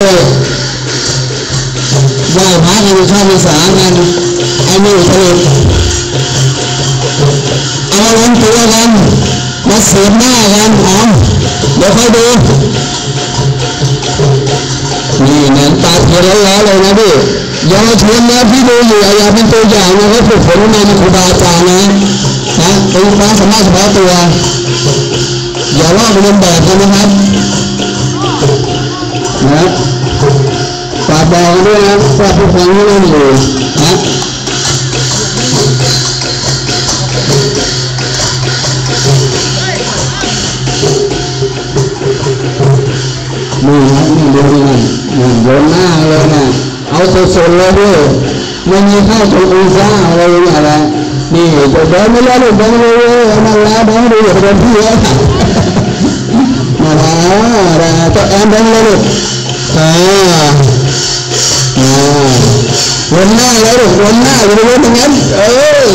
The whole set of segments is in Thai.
ไหว้พระกันเข้าพรรษากันไอ้นี่ผลิตเอาล้นตัวกันมาเสียบหน้ากันเดี๋ยวค่อยดูนี่เหมือนตาเทียนแล้วเลยนะพี่เยาวชนนะพี่ดูอยู่อย่าเป็นตัวอย่างนะเขาฝึกฝนมาในครูบาอาจารย์นะเป็นความสามารถเฉพาะตัวอย่าลอกเลียนแบบกันนะครับนะฝากบอกด้วยนะฝากผู้ฟังที่นั่งอยู่นะนี่นะนี่ดูนี่โยนหน้าเลยนะเอาสดๆเลยด้วยไม่มีข้าวจุอุซ่าอะไรอย่างไรนี่จะเดินไม่ได้เลยเดินเลยนั่นแล้วเดินดูอย่าไปเดินพี่เอ๋มาแล้วก็แอนเดินเลยลูกวนหน้าเลยลูกวนหน้าอย่าไปวนตรงนั้น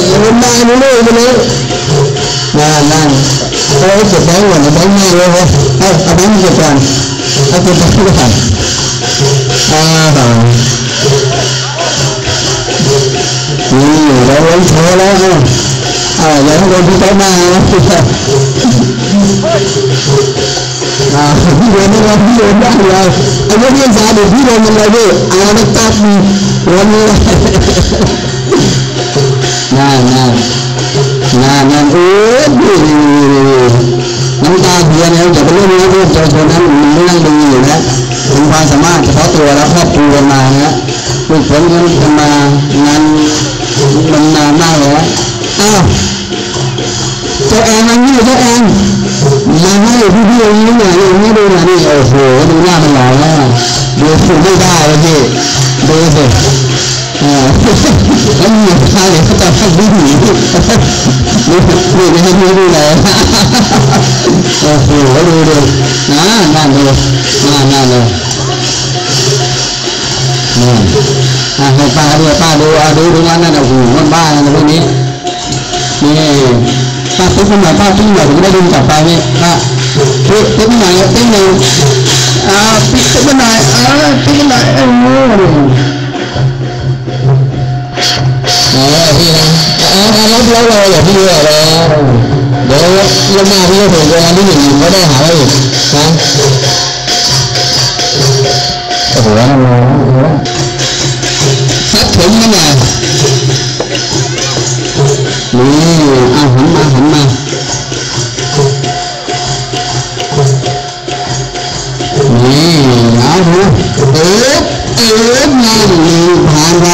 อย่าวนหน้านี่เลยไปเลยนั่นเขาเก็บแบงค์ก่อนแบงค์หน้าเลยเอาแบงค์เก็บก่อนเอาเก็บแบงค์ก่อนนี่เราเล่นโชว์แล้วอย่าให้โดนพี่โต๊ะมาพี่โดนนี่เราพี่โดนได้เลยไอ้เรื่องสาดิพี่โดนมันเลยพี่เอาไม่ตัดมีวันนี้นั่นโอ้ยน้ำตาเทียนเนี่ยอย่าไปเล่นนะพวกเจ้าชนนั้นมันนั่งดูอยู่นะเป็นความสามารถเฉพาะตัวแล้วครอบครัวมานะฝึกฝนกันมางานมันนานมากเลยเจ้าแอนนั่งนี่เจ้าแอนมาให้พี่ๆนี่หน่อยนี่ดูนะนี่โอ้โหดูหน้ามันหล่อแล้วดูฝึกไม่ได้เลยพี่ดูสิแล้วมีใครเขาจะให้วิ่งหนีนี่ไม่ให้ดูเลยโอ้โหดูนั่นดูนั่นเลยให้ป้าด้วยป้าดูนั่นโอ้โหมันบ้าอะไรพวกนี้นี่ป้าติ๊กขึ้นมาป้าติ๊กหน่อยถึงได้ดึงกลับไปนี่ป้าติ๊กหน่อยติ๊กหนึ่งติ๊กหน่อยติ๊กหน่อยพี่นะรับเราอย่าพี่เลยเดี๋ยวยังมาพี่ก็ถูกงานที่หนึ่งก็ได้หาไว้อีกนะโอ้โหซัดถึงยังไงนี่หันมานี่เอาดูงานผ่านไป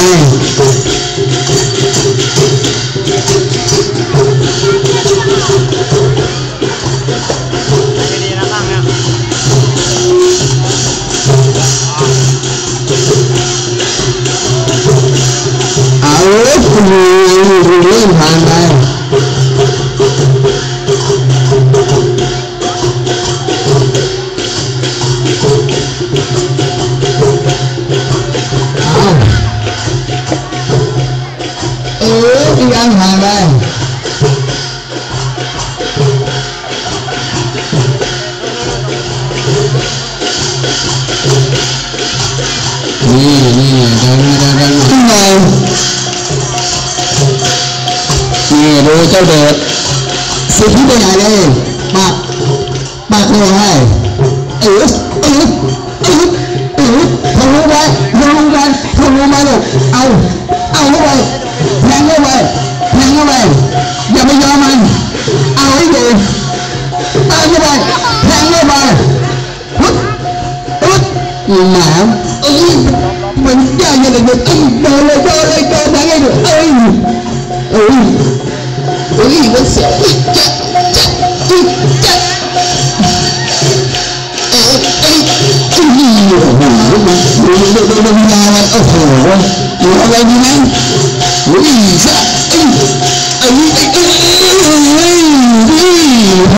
คุณเล่นผ่านไปอีกอันผ่านไปนี่เดินขึ้นไปนี่ดูเจ้าเด็กสิพี่ไปไหนเลยปากเลยให้ทะลุไปทะลุมาลูกเอาเข้าไปแทงเข้าไปอย่าไปยอมมันเอาให้ดีเอาเข้าไปแทงเข้าไปหมาเหมือนย่าอย่างเด็กเดินเลยแทงให้ดูมันเสียจัดดูยามันโอ้โหดูอะไรดีนะซะ